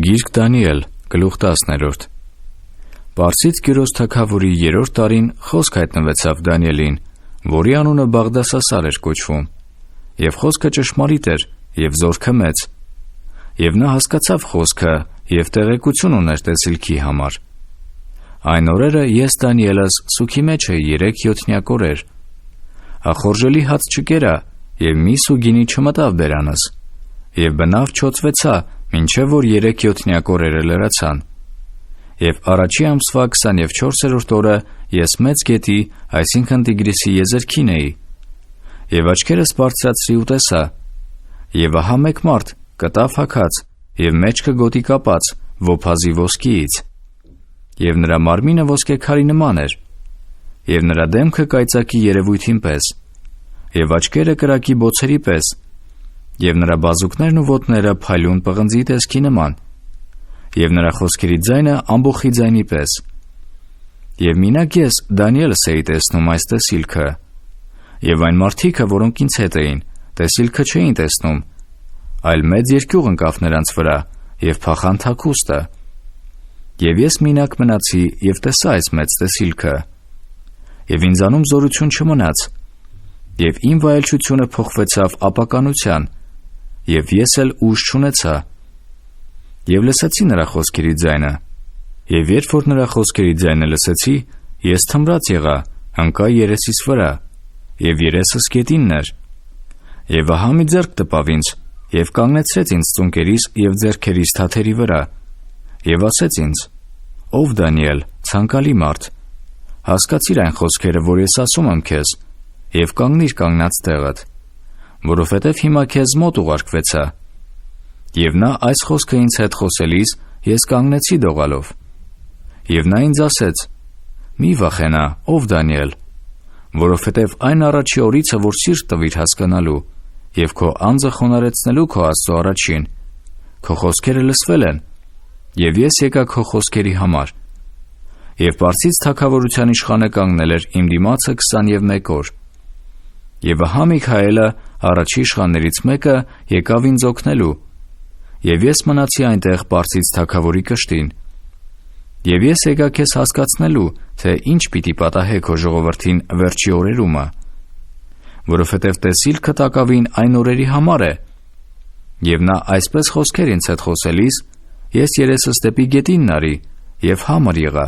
Գիրք Դանիել, գլուխ 10. Պարսից Կիրոս թագավորի 3-րդ տարին խոսք հայտնվեցավ Դանիելին, որի անունը Բաղդասասար էր կոչվում, եւ խոսքը ճշմարիտ էր, եւ զորքը մեծ, եւ նա հասկացավ խոսքը եւ տեղեկություն ուներ տեսիլքի համար։ Այն օրերը ես Դանիելս սուքի մեջ էի 3 յոթնյակ օրեր, ախորժելի հաց չկերա, եւ միս ու գինի չմտավ բերանս, եւ բնավ չոցվեցա, մինչև որ 3 յոթնյակ օրերը լրացան։ Եվ առաջի ամսվա 24-րդ օրը ես մեծ գետի, այսինքն Տիգրիսի եզերքին էի, եւ աչքերս բարձրացրի ու տեսա, եւ ահա մեկ մարդ կտավ հագած, եւ մեջքը գոտի կապած, ոփազի ոսկիից, եւ նրա մարմինը ոսկեքարի նման էր, եւ նրա դեմքը կայծակի երևույթին պես, եւ աչքերը կրակի բոցերի պես, եւ նրա բազուկներն ու ոտները փայլուն պղնձի տեսքի նման, եւ նրա խոսքերի ձայնը ամբոխի ձայնի պես։ Եվ մինակ ես Դանիելս էի տեսնում այս տեսիլքը, եւ այն մարդիկը, որոնք ինձ հետ էին, տեսիլքը չէին տեսնում, այլ մեծ երկյուղ ընկավ նրանց վրա եւ փախան թաքուստը։ Եվ ես մինակ մնացի եւ տեսա այս մեծ տեսիլքը, եւ ինձանում զորություն չմնաց, եւ իմ վայելչությունը փոխվեցավ ապականության, եւ ես էլ ուժ չունեցա։ Եվ լսեցի նրա խոսքերի ձայնը, եւ երբ որ նրա խոսքերի ձայնը լսեցի, ես թմրած եղա, ընկա երեսիս վրա, եւ երեսս գետինն էր։ Եվ ահա մի ձեռք տպավ ինձ, եւ կանգնեցրեց ինձ ծունկերիս եւ ձեռքերիս թաթերի վրա, եւ ասեց ինձ. «Ով Դանիել, ցանկալի մարդ, հասկացիր այն խոսքերը, որ ես ասում եմ քեզ, եւ կանգնիր կանգնած տեղդ, որովհետեւ հիմա քեզ մոտ ուղարկվեցա»։ Եվ նա այս խոսքը ինձ հետ խոսելիս ես կանգնեցի դողալով։ Եվ նա ինձ ասեց. «Մի վախենա, ով Դանիել, որովհետև այն առաջի օրիցը, որ սիրտ տվիր հասկանալու եւ քո անձը խոնարհեցնելու քո Աստծո առաջին, քո խոսքերը լսվել են, եւ ես եկա քո խոսքերի համար։ Եվ Պարսից թագավորության իշխանը կանգնել էր իմ դիմացը 21 օր։ Եվ ահա Միքայելը, առաջի իշխաններից մեկը, եկավ ինձ օգնելու, եւ ես մնացի այնտեղ Պարսից թագավորի կշտին։ Եվ ես եկա քեզ հասկացնելու, թե ինչ պիտի պատահե քո ժողովրդին վերջի օրերումը, որովհետև տեսիլքը տակավին այն օրերի համար է։ Եվ նա այսպես խոսքեր ինձ հետ խոսելիս, ես երեսս դեպի գետինն արի եւ համր եղա։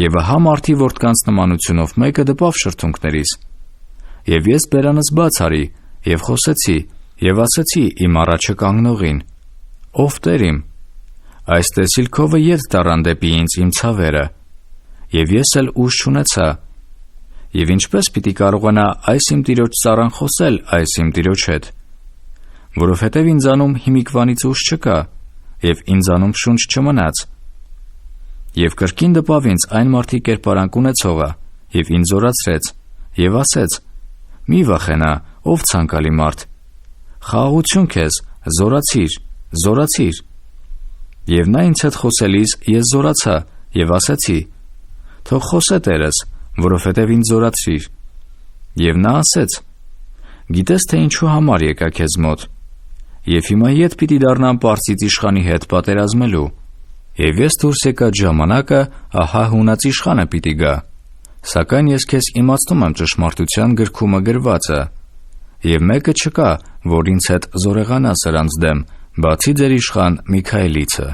Եվ ահա մարդի որդկանց նմանությունով մեկը դպավ շրթունքներիս, եւ ես բերանս բաց արի եւ խոսեցի եւ ասեցի իմ առաջը կանգնողին. «Ով Տեր իմ, այս տեսիլքովը ետ տարան դեպի ինձ իմ ցավերը, եւ ես էլ ուժ չունեցա, եւ ինչպես պիտի կարողանա այս իմ տիրոջ ծառան խոսել այս իմ տիրոջ հետ, որովհետեւ ինձանում հիմիկվանից ուժ չկա, եւ ինձանում շունչ չմնաց»։ Եվ կրկին դպավ ինձ այն մարդի կերպարանք ունեցողը, եւ ինձ զորացրեց, եւ ասեց. «Մի վախենա, ով ցանկալի մարդ, խաղաղություն քեզ, զորացիր, զորացիր»։ Եվ նա ինձ հետ խոսելիս ես զորացա եւ ասեցի. «Թող խոսե Տերս, որովհետեւ ինձ զորացրիր»։ Եվ նա ասեց. «Գիտես թե ինչու համար եկա քեզ մոտ, եւ հիմա ետ պիտի դառնամ Պարսից իշխանի հետ պատերազմելու։ Եվ ես դուրս եկած ժամանակը, ահա հունած իշխանը պիտի գա, սակայն ես քեզ իմացնում եմ ճշմարտության գրքումը գրվածը, եւ մեկը չկա, որ ինձ հետ զորեղանա սրանց դեմ, բացի ձեր իշխան Միքայելիցը»։